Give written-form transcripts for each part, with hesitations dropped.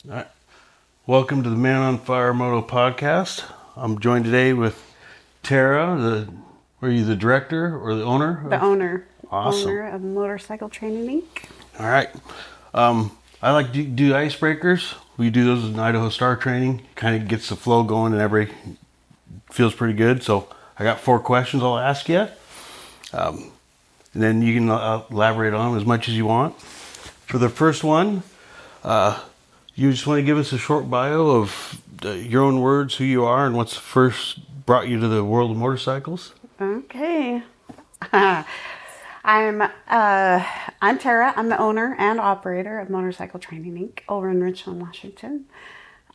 All right. Welcome to the Man on Fire Moto podcast. I'm joined today with Terra. Are you the director or the owner? The owner. Awesome. Owner of Motorcycle Training Inc. All right. I like to do icebreakers. We do those in Idaho Star Training. Kind of gets the flow going and everybody feels pretty good. So I got 4 questions I'll ask you. And then you can elaborate on them as much as you want. For the first one, you just want to give us a short bio of your own words, who you are, and what's first brought you to the world of motorcycles. Okay. I'm Terra. I'm the owner and operator of Motorcycle Training Inc. over in Richland, Washington.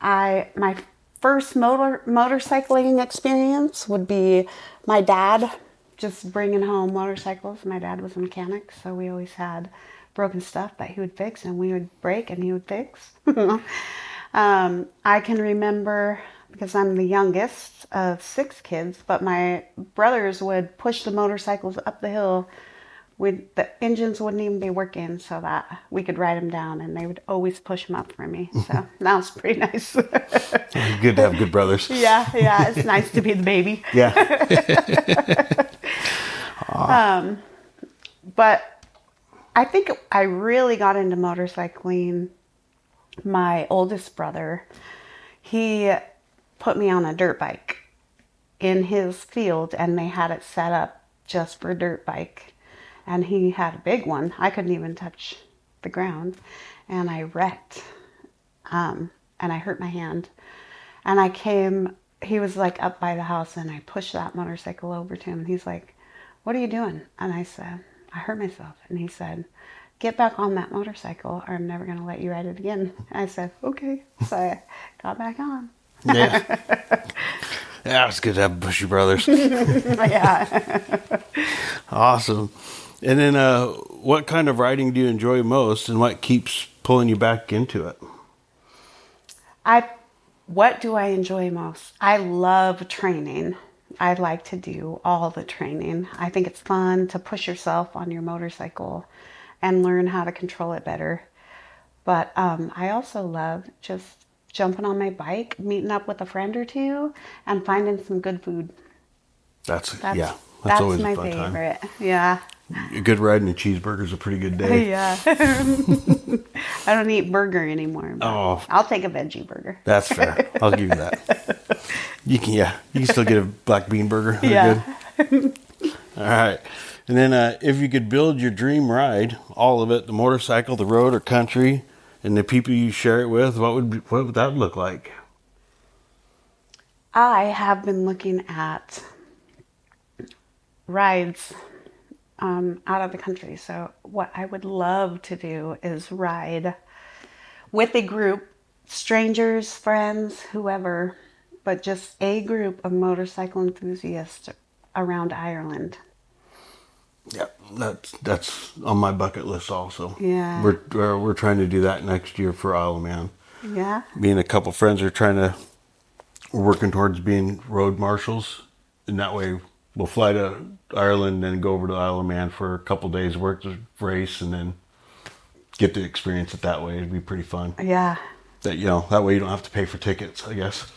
My first motorcycling experience would be my dad just bringing home motorcycles. My dad was a mechanic, so we always had broken stuff that he would fix, and we would break and he would fix. I can remember, because I'm the youngest of 6 kids, but my brothers would push the motorcycles up the hill. The engines wouldn't even be working so that we could ride them down, and they would always push them up for me. So that was pretty nice. Good to have good brothers. Yeah, it's nice to be the baby. Yeah. But I think I really got into motorcycling. My oldest brother, he put me on a dirt bike in his field, and they had it set up just for a dirt bike. And he had a big one. I couldn't even touch the ground. And I wrecked. And I hurt my hand. And he was like up by the house, and I pushed that motorcycle over to him. He's like, "What are you doing?" And I said, "I hurt myself." And he said, "Get back on that motorcycle or I'm never going to let you ride it again." I said, "Okay." So I got back on. Yeah. Yeah, it's good to have bushy brothers. Yeah. Awesome. And then what kind of riding do you enjoy most, and what keeps pulling you back into it? What do I enjoy most? I love training. I like to do all the training. I think it's fun to push yourself on your motorcycle and learn how to control it better. But I also love just jumping on my bike, meeting up with a friend or two, and finding some good food. That's That's always my a fun favorite. time. Yeah. A good ride and a cheeseburger is a pretty good day. Yeah. I don't eat burger anymore. Oh, I'll take a veggie burger. that's fair. I'll give you that. You can still get a black bean burger. They're Yeah. good. All right. And then if you could build your dream ride, all of it, the motorcycle, the road or country, and the people you share it with, what would that look like? I have been looking at rides out of the country. So what I would love to do is ride with a group, strangers, friends, whoever, but just a group of motorcycle enthusiasts around Ireland. Yeah, that's on my bucket list also. Yeah. We're trying to do that next year for Isle of Man. Yeah. Me and a couple friends we're working towards being road marshals, and that way we'll fly to Ireland and go over to Isle of Man for a couple days, work the race, and then get to experience it that way. It'd be pretty fun. Yeah. That way you don't have to pay for tickets, I guess.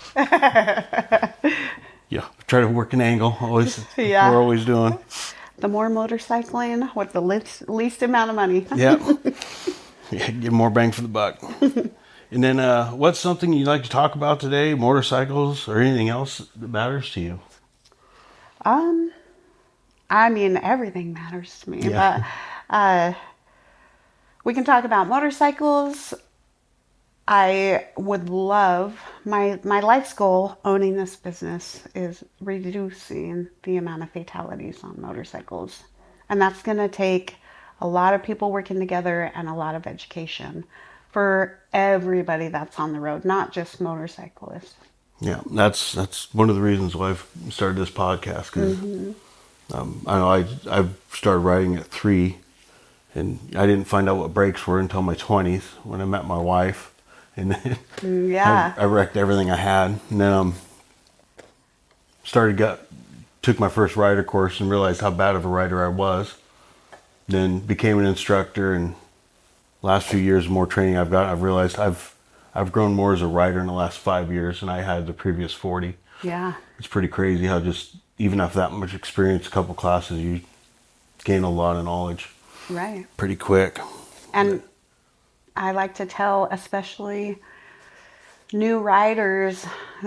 Yeah, try to work an angle. Always, Yeah. We're always doing. The more motorcycling with the least amount of money. Yeah. Yeah, get more bang for the buck. And then what's something you'd like to talk about today, motorcycles or anything else that matters to you? I mean, everything matters to me. Yeah. But we can talk about motorcycles. I would love, my life's goal owning this business is reducing the amount of fatalities on motorcycles. And that's going to take a lot of people working together and a lot of education for everybody that's on the road, not just motorcyclists. Yeah, that's one of the reasons why I've started this podcast. Cause, I know I started riding at 3, and I didn't find out what brakes were until my 20s when I met my wife. And then Yeah. I wrecked everything I had. And then took my first rider course and realized how bad of a rider I was. Then became an instructor, and last few years, the more training I've got, I've realized I've I've grown more as a rider in the last 5 years than I had the previous 40. Yeah. It's pretty crazy how just, even after that much experience, a couple classes, you gain a lot of knowledge. Right. Pretty quick. And I like to tell, especially new riders,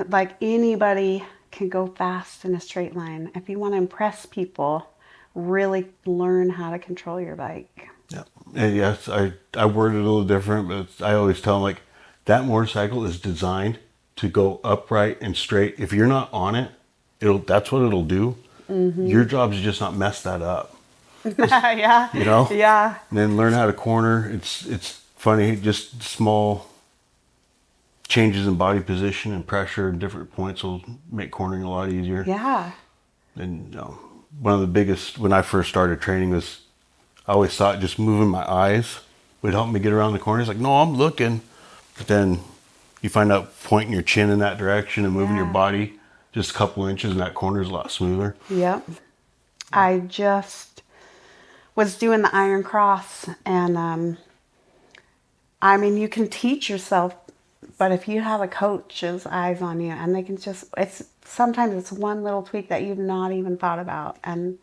like anybody can go fast in a straight line. If you want to impress people, really learn how to control your bike. Yeah. And yes, I word it a little different, but I always tell them, like, that motorcycle is designed to go upright and straight. If you're not on it, that's what it'll do. Mm-hmm. Your job is just not mess that up. Yeah. You know? Yeah. And then learn how to corner. It's funny, just small changes in body position and pressure and different points will make cornering a lot easier. Yeah. And one of the biggest, when I first started training, was I always thought just moving my eyes would help me get around the corners. Like, no, I'm looking. But then you find out pointing your chin in that direction and moving your body just a couple inches, and that corner is a lot smoother. Yep. I just was doing the Iron Cross, and I mean, you can teach yourself, but if you have a coach's eyes on you, and they can just, sometimes it's one little tweak that you've not even thought about, and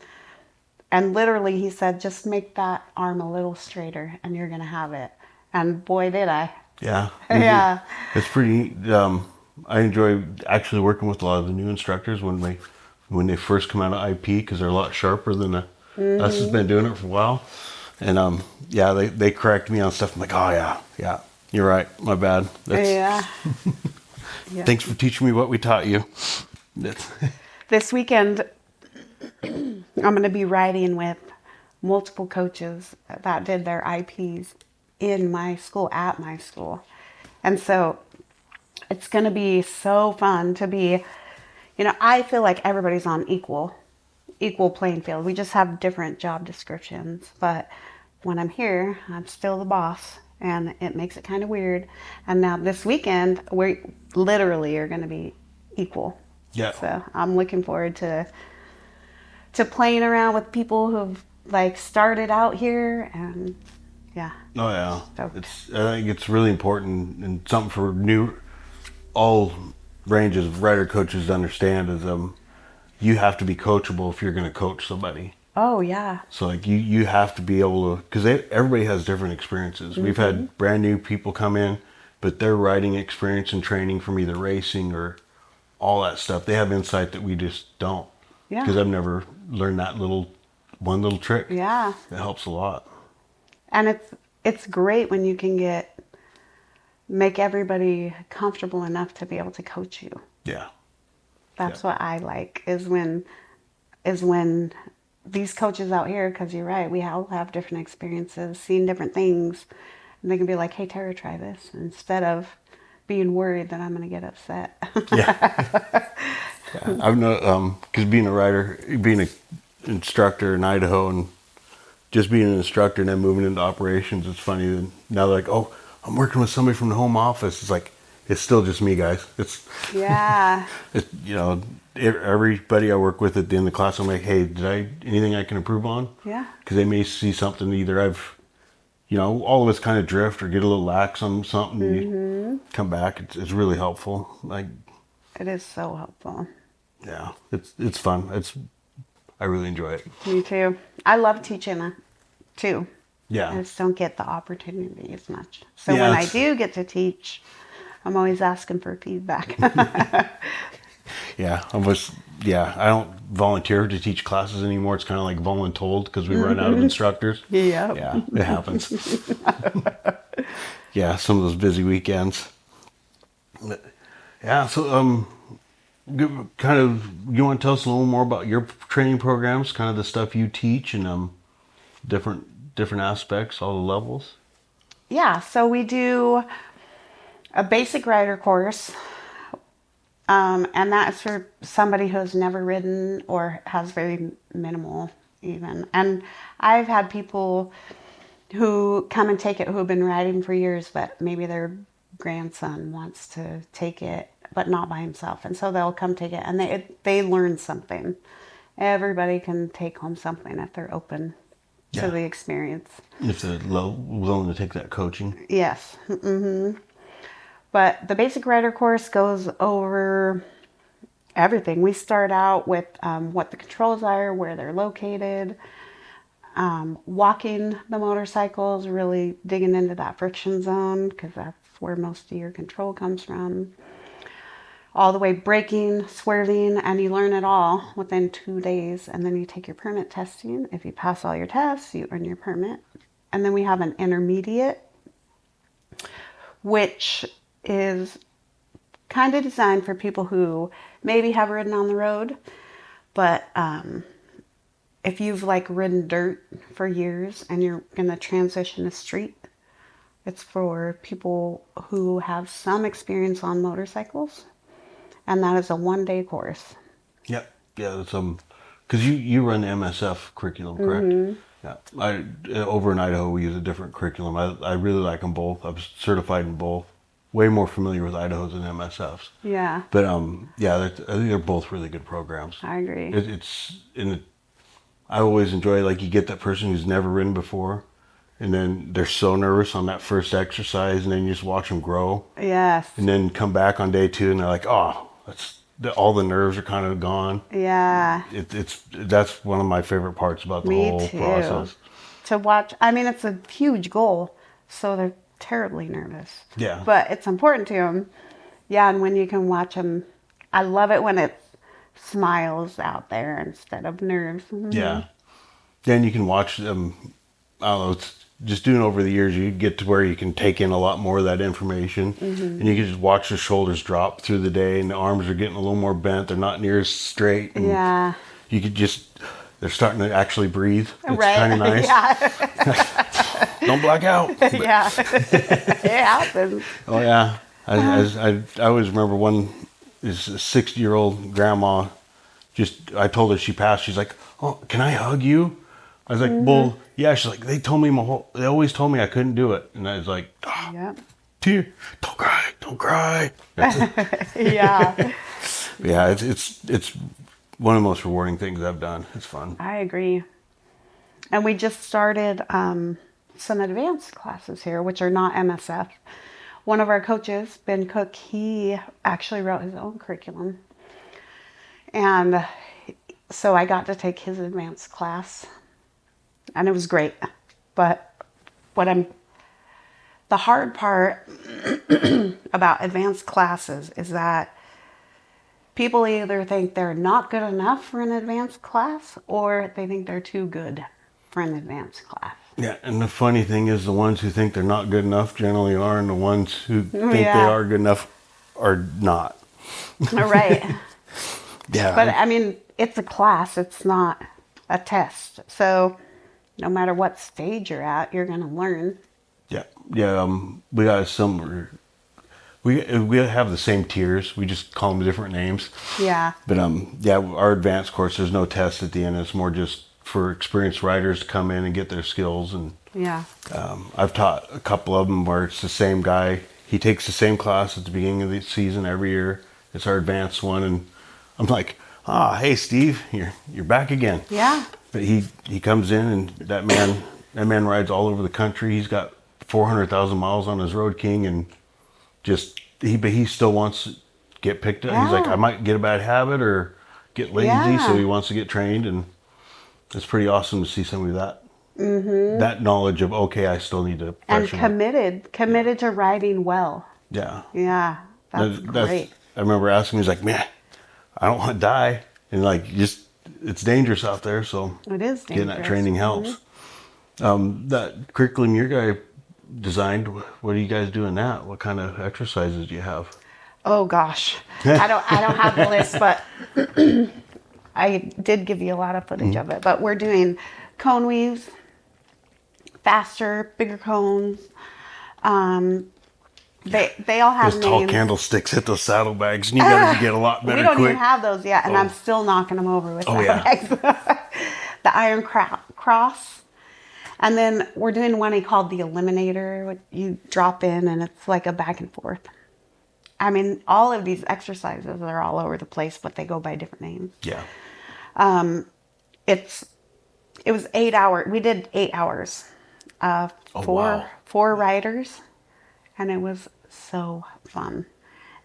literally he said, just make that arm a little straighter and you're gonna have it. And boy, did I. Yeah. Yeah. It's pretty, I enjoy actually working with a lot of the new instructors when they first come out of IP, because they're a lot sharper than us that's been doing it for a while. And they correct me on stuff. I'm like, oh yeah, you're right, my bad. Yeah. Thanks for teaching me what we taught you. This weekend, I'm going to be riding with multiple coaches that did their IPs in my school, at my school. And so it's going to be so fun to be, I feel like everybody's on equal playing field. We just have different job descriptions. But when I'm here, I'm still the boss, and it makes it kind of weird. And now this weekend, we literally are going to be equal. Yeah. So I'm looking forward to playing around with people who've like started out here, and yeah. Oh yeah. Stoked. I think it's really important, and something for all ranges of rider coaches to understand is you have to be coachable if you're going to coach somebody. Oh yeah. So like you have to be able to, because everybody has different experiences. We've had brand new people come in, but their riding experience and training from either racing or all that stuff, they have insight that we just don't. Yeah. Because I've never learned that one little trick. Yeah. It helps a lot. And it's great when you can make everybody comfortable enough to be able to coach you. Yeah. That's what I like, is when these coaches out here, because you're right, we all have different experiences, seen different things, and they can be like, hey, Terra, try this, instead of being worried that I'm going to get upset. Yeah. I've known, because being a rider, being an instructor in Idaho, and just being an instructor and then moving into operations, it's funny that now they're like, oh, I'm working with somebody from the home office. It's like, it's still just me, guys. Yeah. Everybody I work with at the end of the class, I'm like, hey, anything I can improve on? Yeah. Because they may see something either all of us kind of drift or get a little lax on something. You come back. It's really helpful. Like, it is so helpful. Yeah, it's fun. I really enjoy it. Me too. I love teaching too. Yeah. I just don't get the opportunity as much. So when I do get to teach, I'm always asking for feedback. Yeah, I don't volunteer to teach classes anymore. It's kind of like voluntold, because we run out of instructors. Yep. Yeah, it happens. Yeah, some of those busy weekends. Yeah, so you want to tell us a little more about your training programs, kind of the stuff you teach, and different aspects, all the levels? Yeah, so we do a basic rider course, and that's for somebody who has never ridden or has very minimal even. And I've had people who come and take it who have been riding for years, but maybe their grandson wants to take it, but not by himself. And so they'll come take it, and they learn something. Everybody can take home something if they're open to the experience. If they're willing to take that coaching. Yes. Mm-hmm. But the basic rider course goes over everything. We start out with what the controls are, where they're located, walking the motorcycles, really digging into that friction zone because that's where most of your control comes from. All the way braking, swerving, and you learn it all within 2 days. And then you take your permit testing. If you pass all your tests, you earn your permit. And then we have an intermediate, which is kind of designed for people who maybe have ridden on the road, but if you've like ridden dirt for years and you're going to transition to street, it's for people who have some experience on motorcycles, and that is a 1-day course. Yep. Yeah, it's because you run the MSF curriculum, correct? Mm-hmm. Yeah. Over in Idaho we use a different curriculum. I really like them both. I'm certified in both. Way more familiar with Idaho's than MSF's. Yeah. But I think they're both really good programs. I agree. I always enjoy, like, you get that person who's never ridden before, and then they're so nervous on that first exercise, and then you just watch them grow. Yes. And then come back on day 2, and they're like, oh, all the nerves are kind of gone. Yeah. That's one of my favorite parts about the whole process. To watch, I mean, it's a huge goal, so they're terribly nervous. Yeah. But it's important to them. Yeah, and when you can watch them, I love it when it's smiles out there instead of nerves. Mm-hmm. Yeah. Then you can watch them. I don't know, it's just doing over the years, you get to where you can take in a lot more of that information. Mm-hmm. And you can just watch the shoulders drop through the day, and the arms are getting a little more bent. They're not near as straight. And yeah. You could they're starting to actually breathe. It's right. kind of nice. Yeah. Don't black out. Yeah. It happens. Oh, yeah. I always remember one is a 60-year-old grandma. I told her she passed. She's like, oh, can I hug you? I was like, well, yeah. She's like, they always told me I couldn't do it. And I was like, oh, Yep. Tear, don't cry. Yeah. Yeah, it's one of the most rewarding things I've done. It's fun. I agree. And we just started some advanced classes here, which are not MSF. One of our coaches, Ben Cook, he actually wrote his own curriculum. And so I got to take his advanced class. And it was great. But the hard part about advanced classes is that people either think they're not good enough for an advanced class or they think they're too good for an advanced class. Yeah, and the funny thing is the ones who think they're not good enough generally are, and the ones who think they are good enough are not. Right. Yeah. But I mean, it's a class, it's not a test. So no matter what stage you're at, you're going to learn. Yeah. Yeah. We got a similar. We have the same tiers. We just call them different names. Yeah. But yeah, our advanced course, there's no test at the end. It's more just for experienced riders to come in and get their skills. And yeah. I've taught a couple of them where it's the same guy. He takes the same class at the beginning of the season every year. It's our advanced one, and I'm like, hey Steve, you're back again. Yeah. But he comes in, and that man rides all over the country. He's got 400,000 miles on his Road King, and he still wants to get picked up. Yeah. He's like, I might get a bad habit or get lazy, so he wants to get trained, and it's pretty awesome to see some of that. Mm-hmm. That knowledge of, okay, I still need to freshen and committed to riding well. Yeah. Yeah. That's great. I remember asking him, he's like, man, I don't want to die. And like, it's dangerous out there. So it is dangerous. Getting that training helps. Mm-hmm. That curriculum your guy designed, what are you guys doing that? What kind of exercises do you have? Oh gosh. I don't have the list, but I did give you a lot of footage of it. But we're doing cone weaves, faster, bigger cones. They all have those names. tall candlesticks hit those saddlebags, and you got to get a lot better. We don't quick. even have those yet, and I'm still knocking them over with saddlebags. Yeah. The Iron Cross, and then we're doing one called the Eliminator. What you drop in, and it's like a back and forth. I mean, all of these exercises are all over the place, but they go by different names. Yeah. It was 8 hours. We did 8 hours. Four riders. And it was so fun.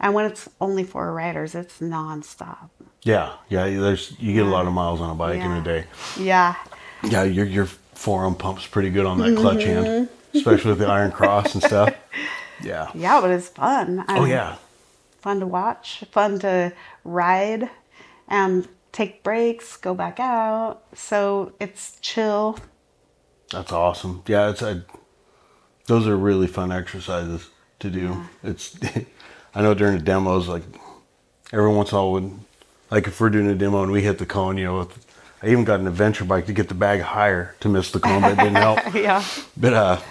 And when it's only 4 riders, it's nonstop. Yeah, you get a lot of miles on a bike in a day. Yeah. Yeah, your forearm pumps pretty good on that clutch hand, especially with the iron cross and stuff. Yeah. Yeah, but it's fun. Oh yeah. Fun to watch, fun to ride, and take breaks, go back out. So it's chill. That's awesome. Yeah, those are really fun exercises to do. Yeah. It's I know during the demos, like every once in a while, like if we're doing a demo and we hit the cone, I even got an adventure bike to get the bag higher to miss the cone, but it didn't help. Yeah. But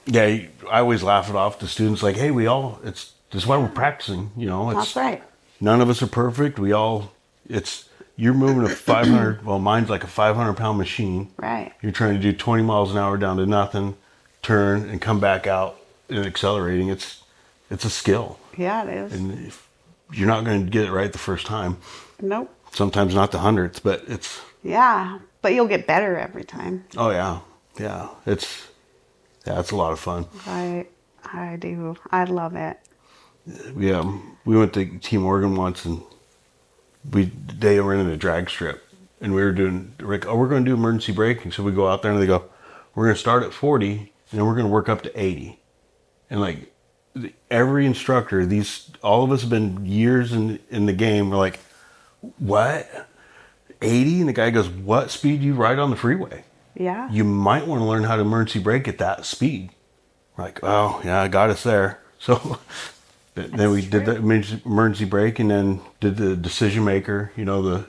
yeah, I always laugh it off to students like, hey, this is why we're practicing. That's right. None of us are perfect. You're moving a 500, well, mine's like a 500-pound machine. Right. You're trying to do 20 miles an hour down to nothing, turn and come back out and accelerating. It's a skill. Yeah, it is. And you're not going to get it right the first time. Nope. Sometimes not the hundredth, but it's... Yeah, but you'll get better every time. Oh, yeah. Yeah. It's a lot of fun. I do. I love it. Yeah. We went to Team Oregon once and they were in a drag strip. And we're going to do emergency braking. So we go out there and they go, we're going to start at 40 and then we're going to work up to 80. And like every instructor, all of us have been years in the game. We're like, what? 80? And the guy goes, what speed do you ride on the freeway? Yeah. You might want to learn how to emergency brake at that speed. We're like, oh, yeah, I got us there. So then we did the emergency brake and then did the decision maker, the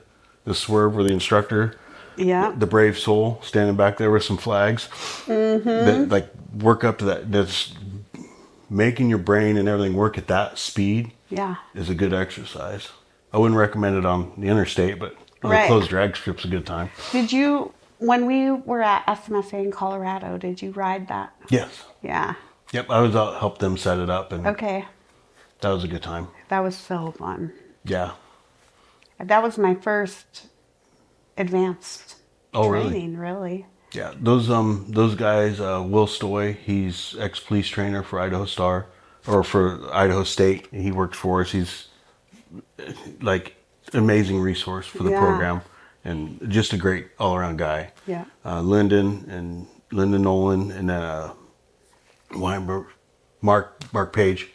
swerve where the instructor, the brave soul standing back there with some flags. That like work up to that. That's making your brain and everything work at that speed. Yeah. Is a good exercise. I wouldn't recommend it on the interstate, but on the closed drag strip's a good time. When we were at SMSA in Colorado, did you ride that? Yes. Yeah. Yep, I was out help them set it up, and Okay. that was a good time. That was so fun. Yeah. That was my first advanced Really? training, really. Yeah, those guys, Will Stoy, he's ex-police trainer for Idaho Star, or for Idaho State. He works for us. He's like amazing resource for the program, and just a great all-around guy. Yeah. Lyndon Nolan, and then Mark Page.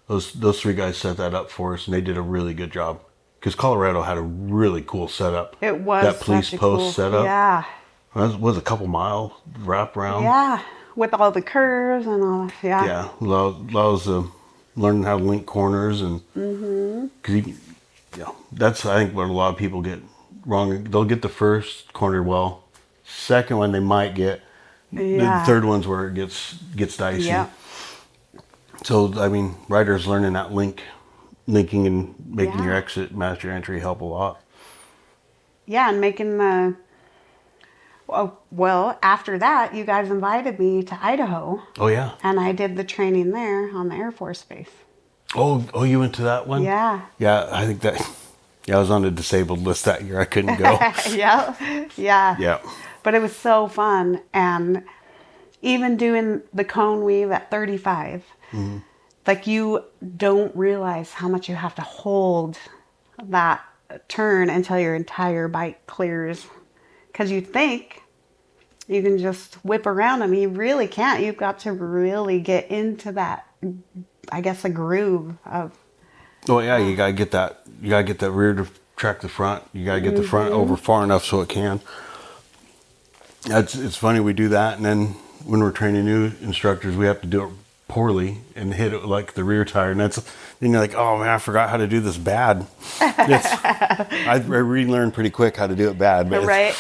Those three guys set that up for us, and they did a really good job. Because Colorado had a really cool setup. It was that police such a post cool, setup. Yeah. It was a couple mile wrap around. Yeah, with all the curves and all that. Yeah. Yeah, allows learning how to link corners and because that's I think what a lot of people get wrong. They'll get the first corner well, second one they might get. The third one's where it gets dicey. Yeah. So I mean, riders learning that linking and making your exit match your entry help a lot. Yeah, and making the... Well, after that, you guys invited me to Idaho. Oh, yeah. And I did the training there on the Air Force Base. Oh, you went to that one? Yeah. Yeah, I think that... Yeah, I was on the disabled list that year. I couldn't go. Yeah. Yeah. But it was so fun. And even doing the cone weave at 35, like you don't realize how much you have to hold that turn until your entire bike clears. Because you think you can just whip around them. You really can't. You've got to really get into that, I guess, a groove of... Oh, yeah, you gotta get that. You gotta get that rear to track the front. You gotta get the front over far enough so it can. It's funny we do that, and then when we're training new instructors, we have to do it poorly and hit it like the rear tire, and then you're like, oh man, I forgot how to do this bad. I relearned pretty quick how to do it bad, but right.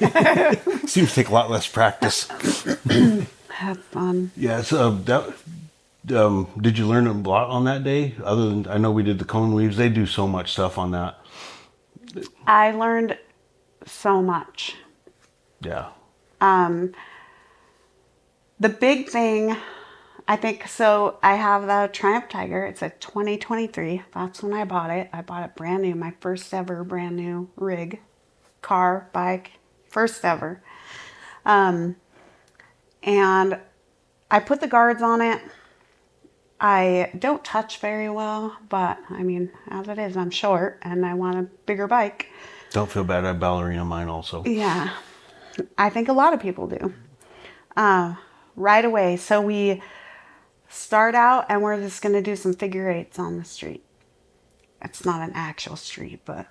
it seems to take a lot less practice. Have fun. Yeah, so did you learn a lot on that day? Other than, I know we did the cone weaves. They do so much stuff on that. I learned so much. Yeah. The big thing, I think, so I have the Triumph Tiger. It's a 2023. That's when I bought it. I bought it brand new. My first ever brand new rig, car, bike, first ever. And I put the guards on it. I don't touch very well, but I mean, as it is, I'm short and I want a bigger bike. Don't feel bad. I ballerina mine also. Yeah, I think a lot of people do. Right away. So we start out and we're just going to do some figure eights on the street. It's not an actual street, but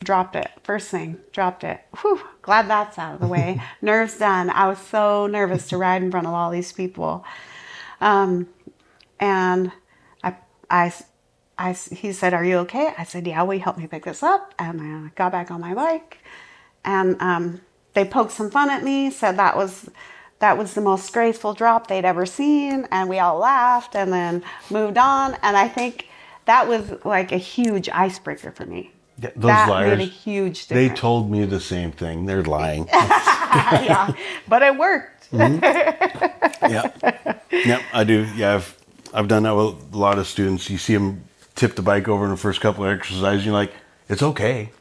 dropped it. First thing, dropped it. Whew, glad that's out of the way. Nerves done. I was so nervous to ride in front of all these people. And he said, "Are you okay?" I said, "Yeah, will you help me pick this up?" And I got back on my bike. And they poked some fun at me, said that was the most graceful drop they'd ever seen. And we all laughed and then moved on. And I think that was like a huge icebreaker for me. Yeah, those that liars, made a huge they difference. told me the same thing. They're lying. Yeah, but it worked. Yeah. Yep, I do. Yeah, I've done that with a lot of students. You see them tip the bike over in the first couple of exercises, and you're like, it's okay.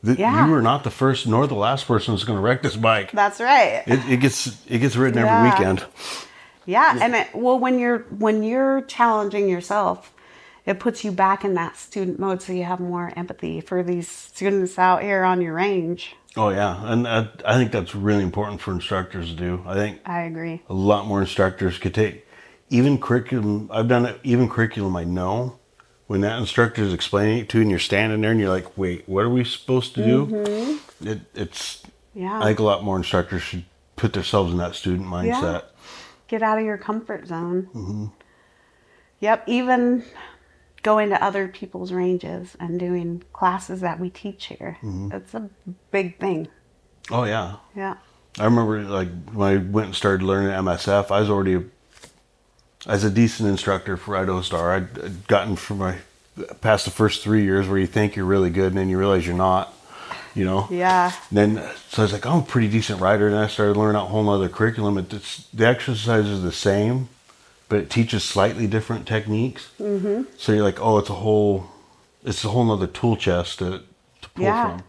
Yeah. You are not the first nor the last person that's going to wreck this bike. That's right. It gets ridden every Yeah. weekend. Yeah, and when you're challenging yourself, it puts you back in that student mode, so you have more empathy for these students out here on your range. Oh yeah, and I think that's really important for instructors to do. I think I agree. a lot more instructors could take even curriculum. I've done it. Even curriculum I know. When that instructor is explaining it to you, and you're standing there, and you're like, "Wait, what are we supposed to do?" Mm-hmm. It's. Yeah. I think a lot more instructors should put themselves in that student mindset. Yeah. Get out of your comfort zone. Mm-hmm. Yep. Even going to other people's ranges and doing classes that we teach here. Mm-hmm. It's a big thing. Oh yeah. Yeah. I remember like when I went and started learning MSF, I was already as a decent instructor for Idaho Star. I'd gotten past the first 3 years where you think you're really good and then you realize you're not, you know? Yeah. And then, so I was like, I'm a pretty decent rider. And I started learning a whole other curriculum. The exercise is the same, but it teaches slightly different techniques. Mm-hmm. So you're like, oh, it's a whole nother tool chest to pull from.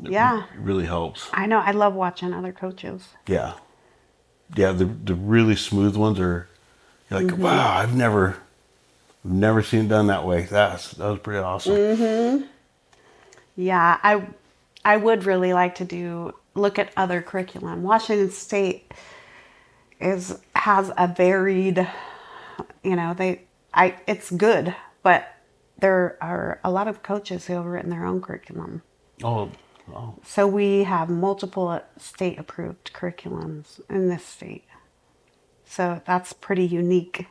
It really helps. I know. I love watching other coaches. Yeah. Yeah, the really smooth ones are, you're like, wow, I've never seen it done that way. That was pretty awesome. Mm-hmm. Yeah, I would really like to look at other curriculum. Washington State has a varied, it's good, but there are a lot of coaches who have written their own curriculum. Oh. So we have multiple state-approved curriculums in this state. So that's pretty unique.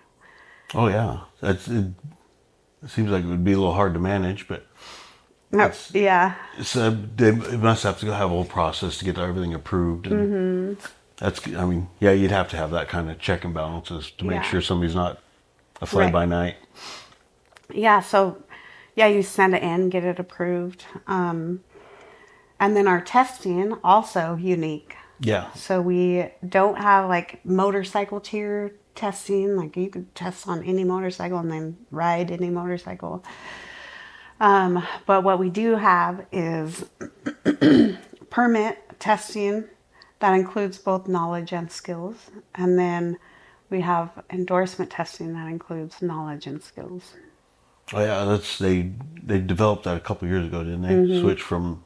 Oh, yeah. It seems like it would be a little hard to manage, but... Yeah. They must have to have a whole process to get everything approved. And you'd have to have that kind of check and balances to make sure somebody's not a fly-by-night. Yeah, so, you send it in, get it approved. And then our testing, also unique. Yeah. So we don't have like motorcycle tier testing. Like you could test on any motorcycle and then ride any motorcycle. But what we do have is permit testing that includes both knowledge and skills. And then we have endorsement testing that includes knowledge and skills. Oh yeah, they developed that a couple of years ago, didn't they? Mm-hmm. Switch from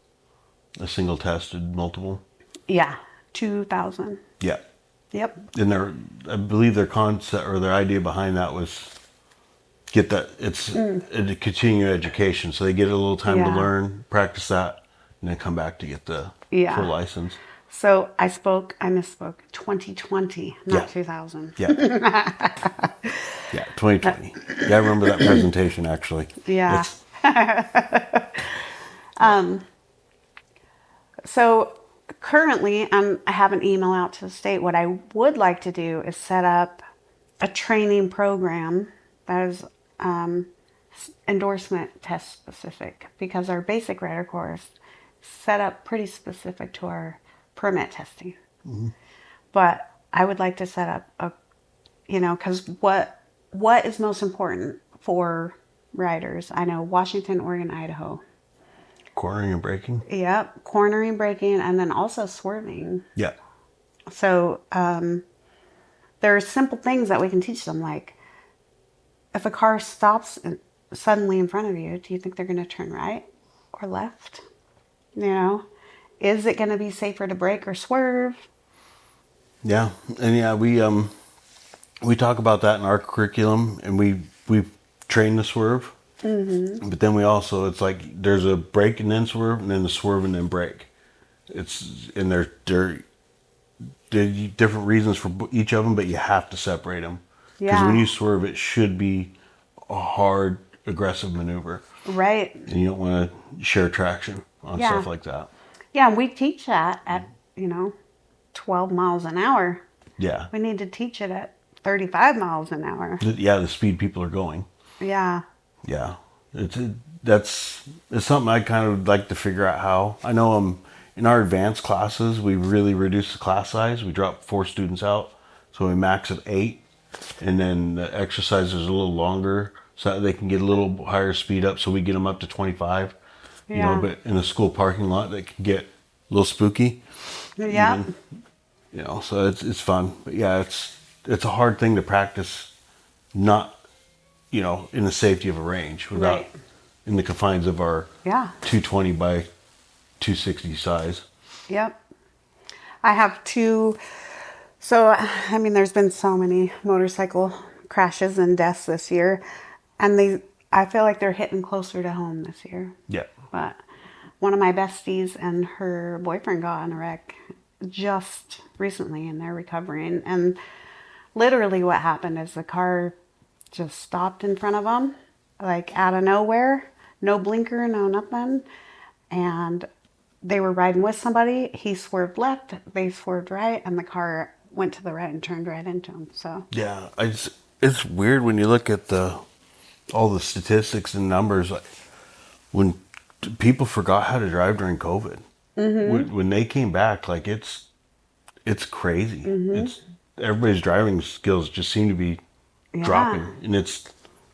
a single test to multiple. Yeah, 2000. Yeah. Yep. And I believe their concept or their idea behind that was get that it's a continuing education, so they get a little time to learn, practice that, and then come back to get the full license. So I misspoke. 2020, not 2000. Yeah. Yeah, 2020. Yeah, I remember that presentation actually. Yeah. So currently, I have an email out to the state. What I would like to do is set up a training program that is endorsement test specific, because our basic rider course is set up pretty specific to our permit testing. Mm-hmm. But I would like to set up because what is most important for riders? I know Washington, Oregon, Idaho. Cornering and braking? Yep, cornering, braking, and then also swerving. Yeah. So there are simple things that we can teach them, like if a car stops suddenly in front of you, do you think they're going to turn right or left? You know, is it going to be safer to brake or swerve? Yeah, and yeah, we talk about that in our curriculum, and we train the swerve. Mm-hmm. But then we also, it's like there's a brake and then swerve, and then the swerve and then brake. It's and they're different reasons for each of them, but you have to separate them because Yeah. when you swerve, it should be a hard, aggressive maneuver, Right. and you don't want to share traction on Yeah. stuff like that. Yeah, and we teach that at, 12 miles an hour. Yeah, We need to teach it at 35 miles an hour. yeah, the speed people are going. Yeah. Yeah, it's something I kind of like to figure out how. I know in our advanced classes we really reduced the class size. We dropped 4 students out, so we max at 8, and then the exercises are a little longer so that they can get a little higher speed up. So we get them up to 25. You Yeah. know, but in a school parking lot that can get a little spooky. Yeah. Even, you know, so it's fun, but yeah, it's a hard thing to practice, not in the safety of a range without Right. in the confines of our Yeah. 220 by 260 size. Yep. I have 2. So, I mean, there's been so many motorcycle crashes and deaths this year, and I feel like they're hitting closer to home this year. Yeah. But one of my besties and her boyfriend got in a wreck just recently, and they're recovering. And literally what happened is the car just stopped in front of them, like out of nowhere, no blinker, no nothing. And they were riding with somebody. He swerved left, they swerved right, and the car went to the right and turned right into him. So Yeah, it's weird when you look at all the statistics and numbers. Like when people forgot how to drive during COVID, when they came back, like it's crazy. It's everybody's driving skills just seem to be dropping, and it's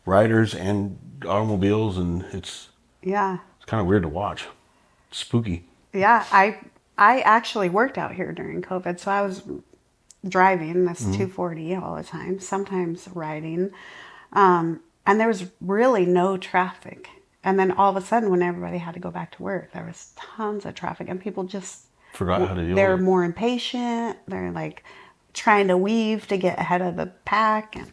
riders and automobiles, and it's yeah. kind of weird to watch. Spooky. Yeah, I actually worked out here during COVID, so I was driving this 240 all the time, sometimes riding, and there was really no traffic. And then all of a sudden, when everybody had to go back to work, there was tons of traffic, and people just Forgot how to deal they're with it. more impatient. They're like trying to weave to get ahead of the pack, and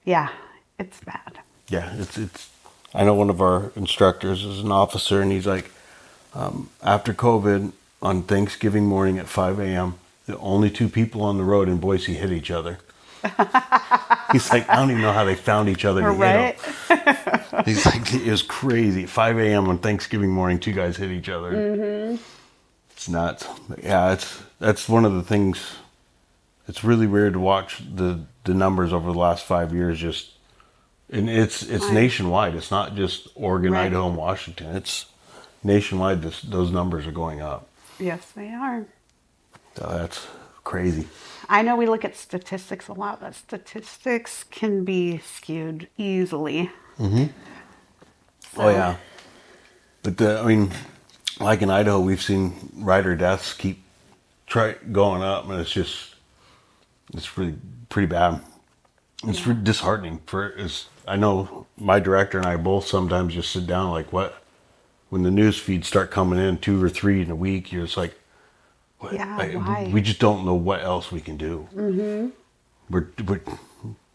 yeah, it's bad. Yeah, it's. I know one of our instructors is an officer, and he's like, after COVID, on Thanksgiving morning at 5 a.m., the only 2 people on the road in Boise hit each other. He's like, I don't even know how they found each other to Right? hit them. He's like, it was crazy. 5 a.m. on Thanksgiving morning, 2 guys hit each other. It's nuts. But yeah, that's one of the things. It's really weird to watch the numbers over the last 5 years. Just, and it's nationwide. It's not just Oregon, Right. Idaho, and Washington. It's nationwide. Those numbers are going up. Yes, they are. So that's crazy. I know we look at statistics a lot, but statistics can be skewed easily. Oh yeah, but I mean, like in Idaho, we've seen rider deaths keep going up, and it's really pretty bad. It's disheartening I know my director and I both sometimes just sit down like, what? When the news feeds start coming in 2 or 3 in a week, you're just like, what? Yeah, why? We just don't know what else we can do. We're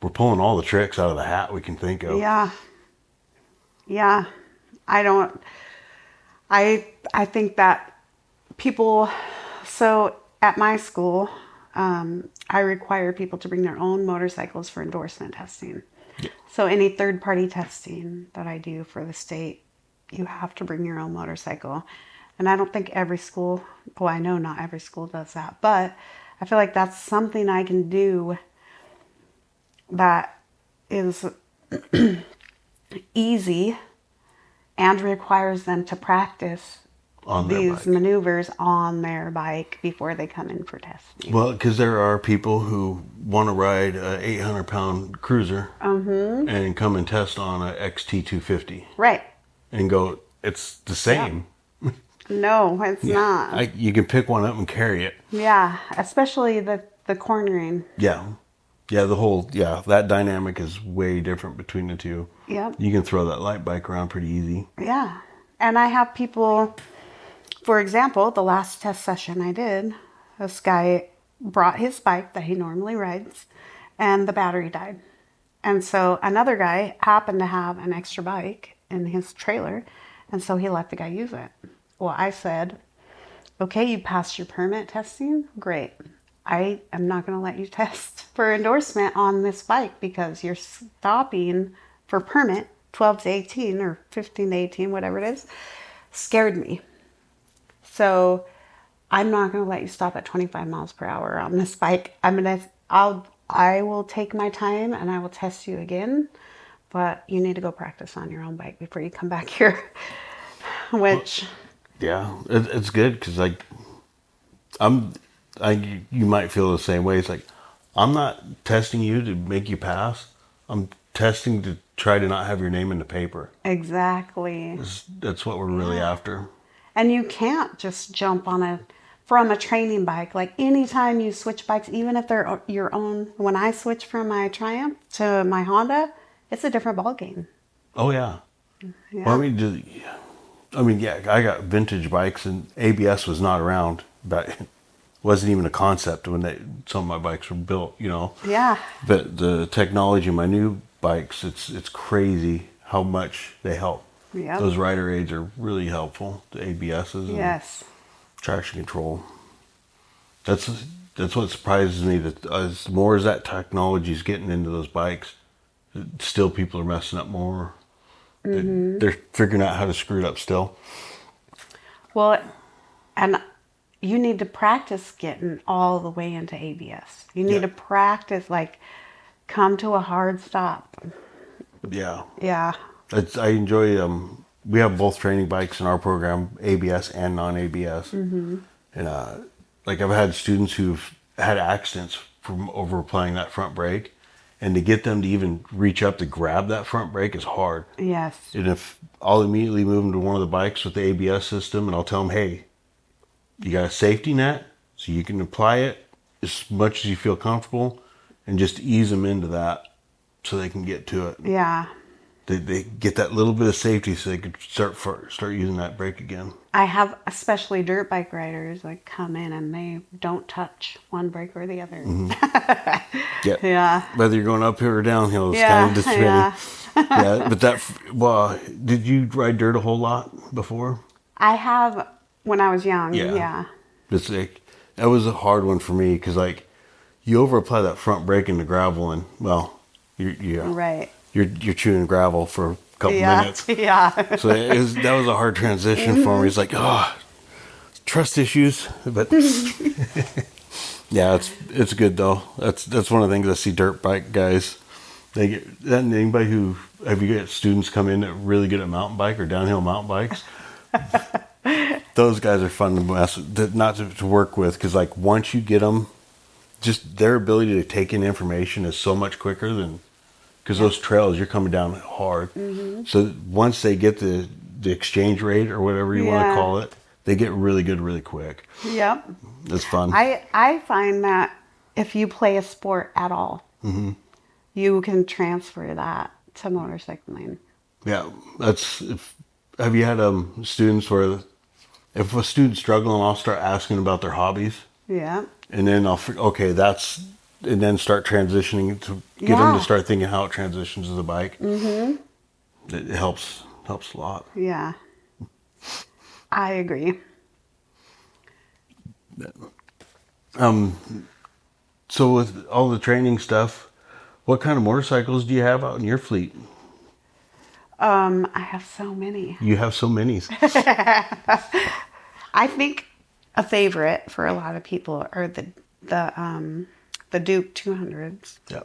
pulling all the tricks out of the hat we can think of. Yeah. Yeah. I think that people, so at my school, I require people to bring their own motorcycles for endorsement testing. Yeah. So any third-party testing that I do for the state, you have to bring your own motorcycle. And I don't think every school, well, I know not every school does that, but I feel like that's something I can do that is easy and requires them to practice On their these bike. maneuvers on their bike before they come in for testing. Well, because there are people who want to ride a 800-pound cruiser and come and test on a XT250 Right. and go, it's the same. No, it's not. You can pick one up and carry it. Yeah, especially the cornering. Yeah. Yeah, that dynamic is way different between the two. Yep. You can throw that light bike around pretty easy. Yeah. And I have people, for example, the last test session I did, this guy brought his bike that he normally rides, and the battery died. And so another guy happened to have an extra bike in his trailer, and so he let the guy use it. Well, I said, okay, you passed your permit testing? Great. I am not going to let you test for endorsement on this bike because you're stopping for permit 12 to 18 or 15 to 18, whatever it is, scared me. So I'm not going to let you stop at 25 miles per hour on this bike. I will take my time and I will test you again, but you need to go practice on your own bike before you come back here. Which, yeah, it's good because like you might feel the same way. It's like I'm not testing you to make you pass. I'm testing to try to not have your name in the paper. exactly. That's what we're really after. And you can't just jump on from a training bike. Like anytime you switch bikes, even if they're your own, when I switch from my Triumph to my Honda, it's a different ball game. Oh yeah. Yeah. Well, I got vintage bikes and ABS was not around, but it wasn't even a concept when some of my bikes were built, you know. Yeah. But the technology in my new bikes, it's crazy how much they help. Yep. Those rider aids are really helpful. The ABSs and Yes. traction control. That's what surprises me, that as more as that technology is getting into those bikes, still people are messing up more. Mm-hmm. They're figuring out how to screw it up still. Well, and you need to practice getting all the way into ABS. You need to practice, like, come to a hard stop. Yeah. Yeah. I enjoy, we have both training bikes in our program, ABS and non-ABS. Mm-hmm. And like I've had students who've had accidents from over applying that front brake, and to get them to even reach up to grab that front brake is hard. Yes. And if I'll immediately move them to one of the bikes with the ABS system, and I'll tell them, hey, you got a safety net, so you can apply it as much as you feel comfortable, and just ease them into that so they can get to it. Yeah. They get that little bit of safety so they could start using that brake again. I have especially dirt bike riders like come in and they don't touch one brake or the other. Mm-hmm. Yeah. Yeah. Whether you're going uphill or downhill, it's Yeah, kind of depending. yeah. Yeah, but did you ride dirt a whole lot before? I have when I was young. Yeah. It's like, that was a hard one for me because like you over apply that front brake in the gravel and Right. you're chewing gravel for a couple minutes. Yeah. So that was a hard transition for me. It's like, trust issues, but yeah, it's good though. That's one of the things I see dirt bike guys. Have you got students come in that are really good at mountain bike or downhill mountain bikes? Those guys are fun to work with because like once you get them, just their ability to take in information is so much quicker than. Because those trails, you're coming down hard. Mm-hmm. So once they get the exchange rate or whatever you want to call it, they get really good really quick. Yep. It's fun. I find that if you play a sport at all, mm-hmm. you can transfer that to motorcycling. Yeah. Have you had students where if a student's struggling, I'll start asking about their hobbies. Yeah. And then and then start transitioning to get them to start thinking how it transitions to the bike. Mm-hmm. It helps a lot. Yeah. I agree. So with all the training stuff, what kind of motorcycles do you have out in your fleet? I have so many. You have so many. I think a favorite for a lot of people are the Duke 200s. Yeah.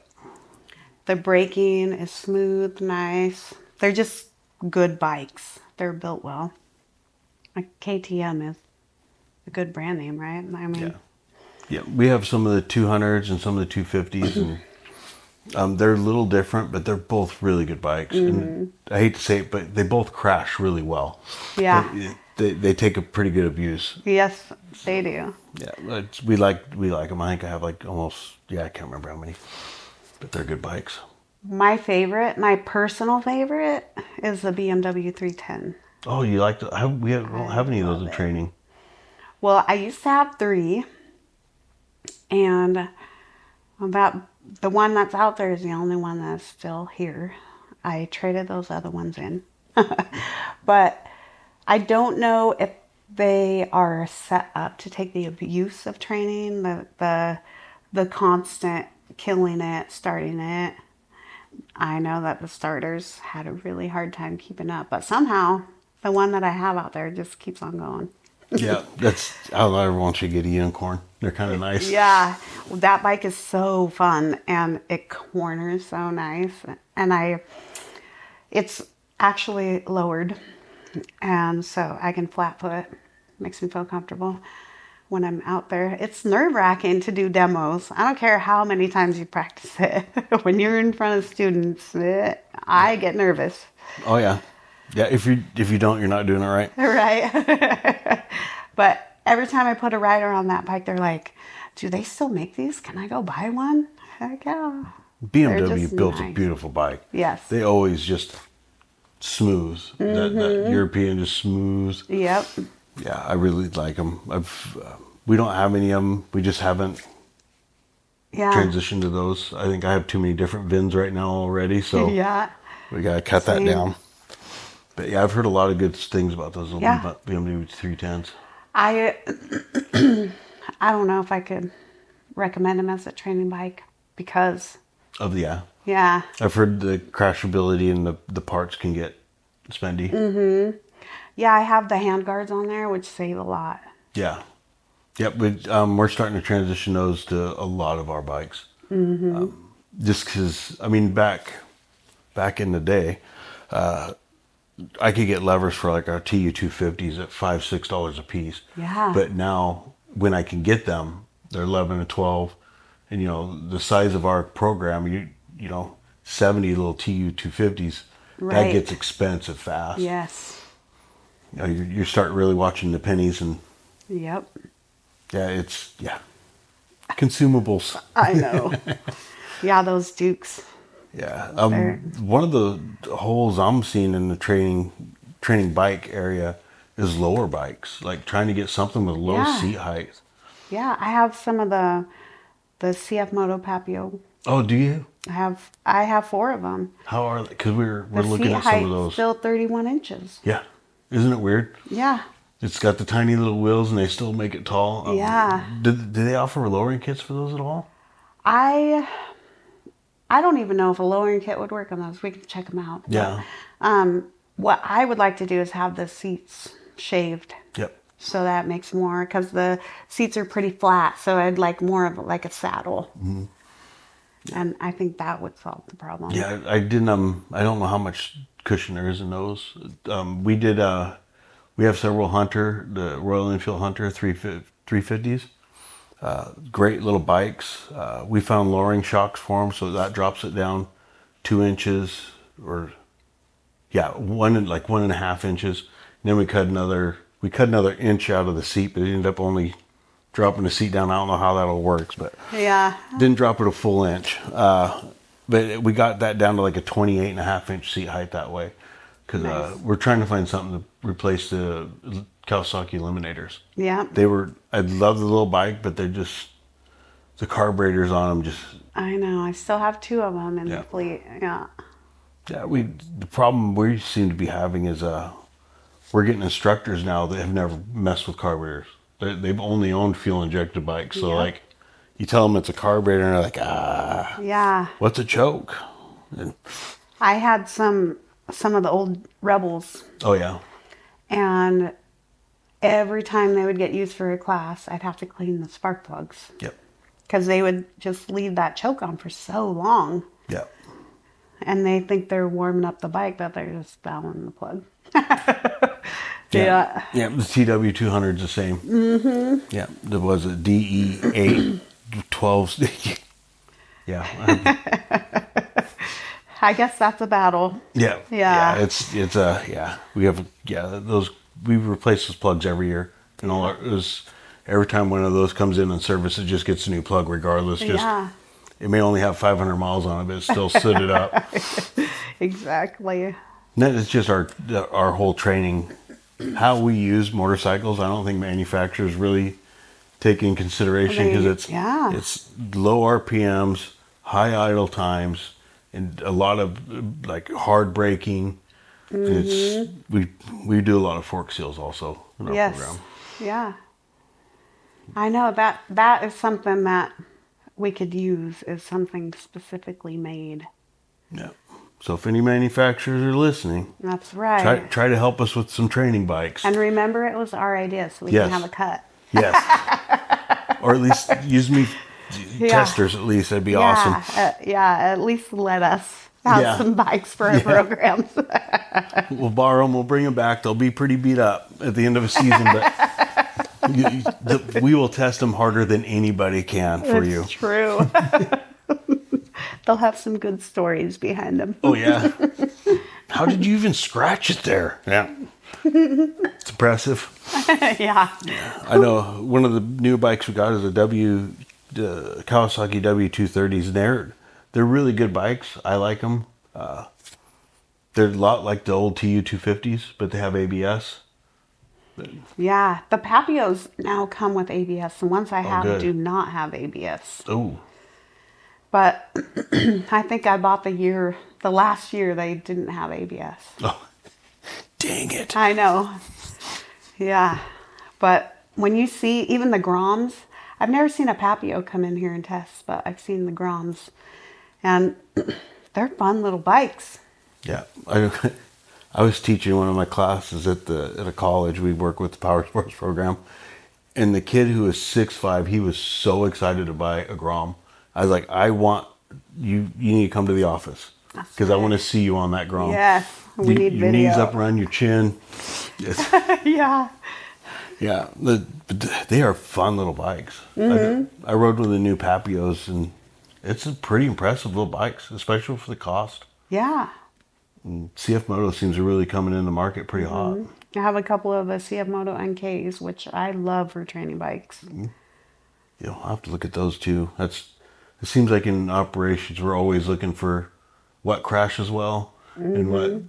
The braking is smooth, nice. They're just good bikes. They're built well. Like KTM is a good brand name, right? I mean, yeah. We have some of the 200s and some of the 250s, and they're a little different, but they're both really good bikes. Mm-hmm. And I hate to say it, but they both crash really well. Yeah. They take a pretty good abuse. Yes, they do. Yeah, we like them. I think I have like almost, I can't remember how many. But they're good bikes. My favorite, my personal favorite, is the BMW 310. Oh, you like to? We don't have any of those in training. Well, I used to have 3, and about the one that's out there is the only one that's still here. I traded those other ones in. But I don't know if they are set up to take the abuse of training, the constant killing it, starting it. I know that the starters had a really hard time keeping up, but somehow the one that I have out there just keeps on going. Yeah, that's how everyone should get a unicorn. They're kind of nice. Yeah, well, that bike is so fun, and it corners so nice, and it's actually lowered, and so I can flat foot. Makes me feel comfortable when I'm out there. It's nerve-wracking to do demos. I don't care how many times you practice it. When you're in front of students, I get nervous. Oh yeah, yeah. If you don't, you're not doing it right. Right. But every time I put a rider on that bike, they're like, "Do they still make these? Can I go buy one?" Heck yeah. BMW built a beautiful bike. Yes. They always just smooth. That European just smooth. Yep. Yeah, I really like them. We don't have any of them. We just haven't transitioned to those. I think I have too many different VINs right now already, so Yeah. we gotta cut that down. But yeah, I've heard a lot of good things about those little BMW 310s. I don't know if I could recommend them as a training bike because yeah. I've heard the crashability and the parts can get spendy. Yeah, I have the handguards on there, which save a lot. Yeah. Yep, we're starting to transition those to a lot of our bikes. Just because, I mean, back in the day, I could get levers for like our TU 250s at $5-6 a piece. Yeah. But now, when I can get them, they're 11 to 12, and the size of our program, you know, 70 little TU 250s, that gets expensive fast. Yes. You start really watching the pennies, and Yep. yeah, consumables. I know. Yeah, those Dukes. Yeah. One of the holes I'm seeing in the training bike area is lower bikes, like trying to get something with low seat height. Yeah, I have some of the CF Moto Papio. Oh, do you? I have 4 of them. How are they? Because we're The looking seat at some of height's those. still 31 inches. Yeah. Isn't it weird? Yeah. It's got the tiny little wheels, and they still make it tall. Yeah. Do they offer lowering kits for those at all? I don't even know if a lowering kit would work on those. We can check them out. Yeah. But, what I would like to do is have the seats shaved. Yep. So that makes more, because the seats are pretty flat. So I'd like more of like a saddle. Mm-hmm. And I think that would solve the problem. Yeah, I didn't. I don't know how much cushion there is in those. We have several the Royal Enfield Hunter 350s. Great little bikes. We found lowering shocks for them, so that drops it down 2 inches, or 1.5 inches. And then we cut another inch out of the seat, but it ended up only dropping the seat down. I don't know how that'll work, but didn't drop it a full inch. But we got that down to like a 28.5 inch seat height that way, because we're trying to find something to replace the Kawasaki Eliminators. Yeah. I love the little bike, but they're just, the carburetors on them just. I know. I still have 2 of them in the fleet. Yeah. Yeah, the problem we seem to be having is we're getting instructors now that have never messed with carburetors. They've only owned fuel injected bikes, so like you tell them it's a carburetor, and they're like, yeah, what's a choke? And, I had some of the old Rebels. Oh yeah. And every time they would get used for a class, I'd have to clean the spark plugs. Yep. Because they would just leave that choke on for so long. Yep. And they think they're warming up the bike, but they're just fouling the plug. Yeah. Yeah, the TW200 is the same. Mm-hmm. Yeah, there was a DE8 12. Yeah. I guess that's a battle. Yeah. Yeah. Yeah, it's we have those. We replace those plugs every year, and every time one of those comes in and service, it just gets a new plug regardless. It may only have 500 miles on it, but it's still suited up. Exactly. And that is just our whole training. How we use motorcycles, I don't think manufacturers really take in consideration because it's low RPMs, high idle times, and a lot of like hard braking. It's we do a lot of fork seals also in our program. Yeah. I know that is something that we could use, is something specifically made. Yeah. So if any manufacturers are listening, that's right. Try to help us with some training bikes. And remember, it was our idea, so we can have a cut. Yes. Or at least use me testers. At least that'd be awesome. At least let us have some bikes for our programs. We'll borrow them. We'll bring them back. They'll be pretty beat up at the end of a season, but we will test them harder than anybody can for you. It's true. They'll have some good stories behind them. Oh, yeah. How did you even scratch it there? Yeah. It's impressive. Yeah. I know one of the new bikes we got is a Kawasaki W230s. And they're really good bikes. I like them. They're a lot like the old TU250s, but they have ABS. Yeah. The Papios now come with ABS. The ones I have do not have ABS. Oh. But I think I bought the last year they didn't have ABS. Oh, dang it. I know. Yeah. But when you see even the Groms, I've never seen a Papio come in here and test, but I've seen the Groms. And they're fun little bikes. Yeah. I was teaching one of my classes at a college. We work with the power sports program. And the kid who was 6'5", he was so excited to buy a Grom. I was like, I want you need to come to the office because I want to see you on that Grom. Yes, we need your video. Knees up around your chin. Yes. Yeah. Yeah, they are fun little bikes. I rode with the new Papios, and it's a pretty impressive little bikes, especially for the cost. Yeah. And CF Moto seems to really coming in the market pretty hot. I have a couple of CF Moto NKs, which I love for training bikes. You'll have to look at those too. It seems like in operations we're always looking for what crashes well and what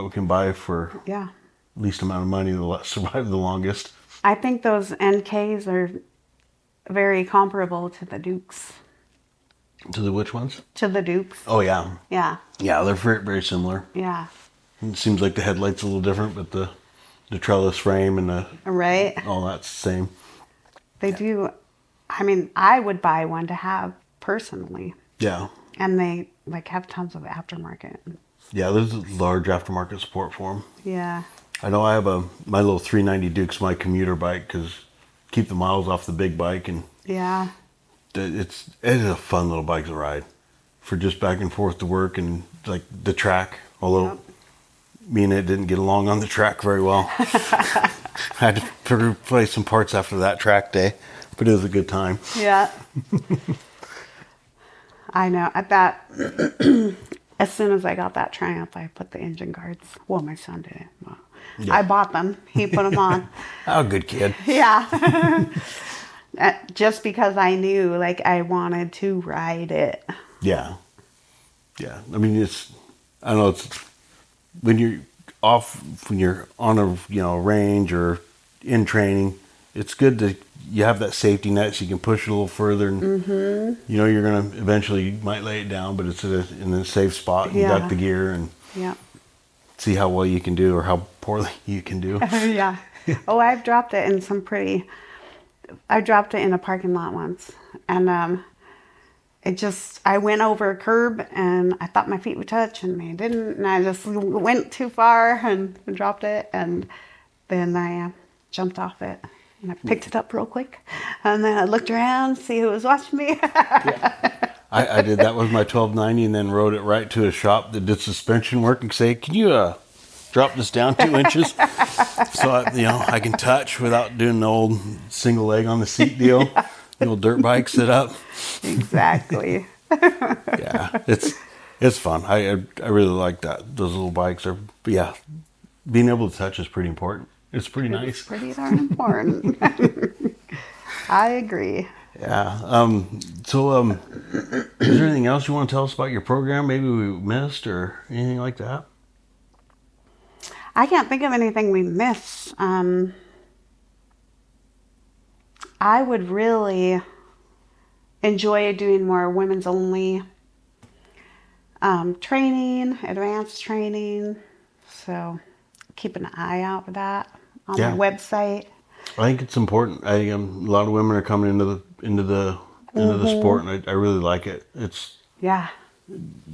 we can buy for least amount of money to survive the longest. I think those NKs are very comparable to the Dukes. To the which ones? To the Dukes. Oh yeah. Yeah. Yeah, they're very, very similar. Yeah. It seems like the headlight's a little different, but the trellis frame and all that's the same. They do. I mean, I would buy one to have personally. Yeah. And they have tons of aftermarket. Yeah, there's a large aftermarket support for them. Yeah. I know I have my little 390 Duke's my commuter bike because keep the miles off the big bike, and it is a fun little bike to ride for just back and forth to work and like the track. Although me and it didn't get along on the track very well. I had to replace some parts after that track day. But it was a good time. Yeah. I know. At that, as soon as I got that Triumph, I put the engine guards. Well, my son did it. Well, I bought them. He put them on. Oh, good kid. Yeah. Just because I knew, I wanted to ride it. Yeah. Yeah. I mean, it's when you're on a range or in training, it's good to you have that safety net so you can push it a little further, and you're gonna eventually, you might lay it down, but it's in a safe spot. You got the gear and see how well you can do or how poorly you can do. Yeah. Oh, I've dropped it in I dropped it in a parking lot once, and I went over a curb and I thought my feet would touch and they didn't, and I just went too far and dropped it, and then I jumped off it. And I picked it up real quick, and then I looked around, see who was watching me. I did that with my 1290, and then rode it right to a shop that did suspension work and say, "Can you drop this down 2 inches so I can touch without doing the old single leg on the seat deal, the old dirt bike sit up." Exactly. Yeah, it's fun. I really like that. Those little bikes are being able to touch is pretty important. It's pretty nice. It's pretty darn important. I agree. Yeah. So Is there anything else you want to tell us about your program? Maybe we missed or anything like that? I can't think of anything we missed. I would really enjoy doing more women's only training, advanced training. So keep an eye out for that on my website. I think it's important. A lot of women are coming into the sport, and I really like it. It's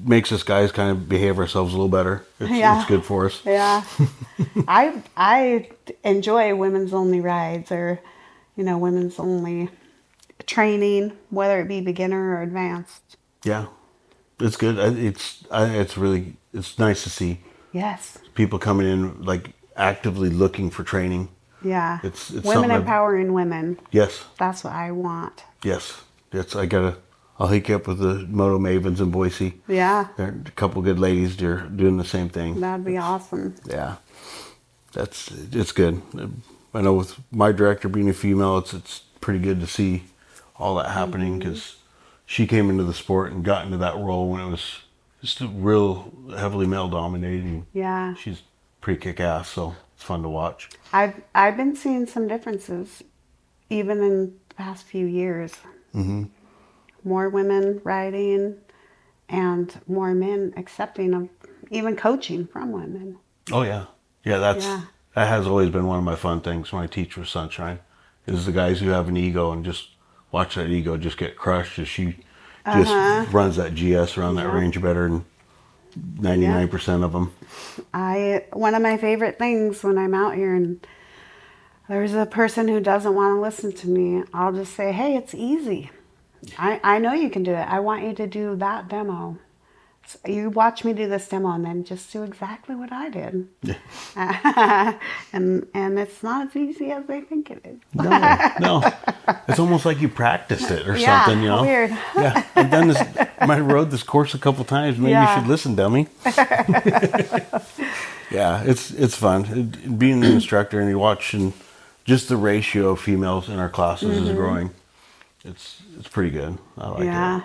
makes us guys kind of behave ourselves a little better. It's good for us. Yeah. I enjoy women's only rides or, women's only training, whether it be beginner or advanced. Yeah, it's good. It's nice to see. Yes. People coming in like actively looking for training. Yeah. It's women empowering women. Yes. That's what I want. Yes. I'll hook you up with the Moto Mavens in Boise. Yeah. There are a couple good ladies there doing the same thing. That'd be awesome. Yeah. It's good. I know with my director being a female, it's pretty good to see all that happening because she came into the sport and got into that role when it was just real heavily male dominated. Yeah. She's pretty kick-ass, so it's fun to watch. I've been seeing some differences even in the past few years. Mm-hmm. More women riding and more men accepting of even coaching from women. Oh yeah. That has always been one of my fun things when I teach with Sunshine is the guys who have an ego and just watch that ego just get crushed as she just runs that GS around that range better than 99% of them. One of my favorite things when I'm out here and there's a person who doesn't want to listen to me, I'll just say, hey, it's easy. I know you can do it. I want you to do that demo. So you watch me do this demo and then just do exactly what I did. Yeah. and it's not as easy as they think it is. No. It's almost like you practiced it or something, Weird. Yeah. I've done this. I rode this course a couple times. Maybe you should listen, dummy. Yeah, it's fun. Being an instructor and you watch and just the ratio of females in our classes is growing. It's pretty good. I like it.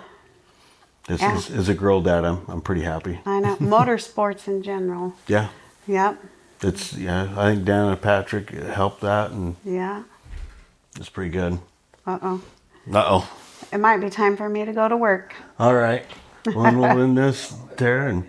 As a girl dad, I'm pretty happy. I know. Motorsports in general. Yeah. Yep. I think Dan and Patrick helped that, and it's pretty good. Uh-oh. It might be time for me to go to work. All right. When we'll win this, Terra.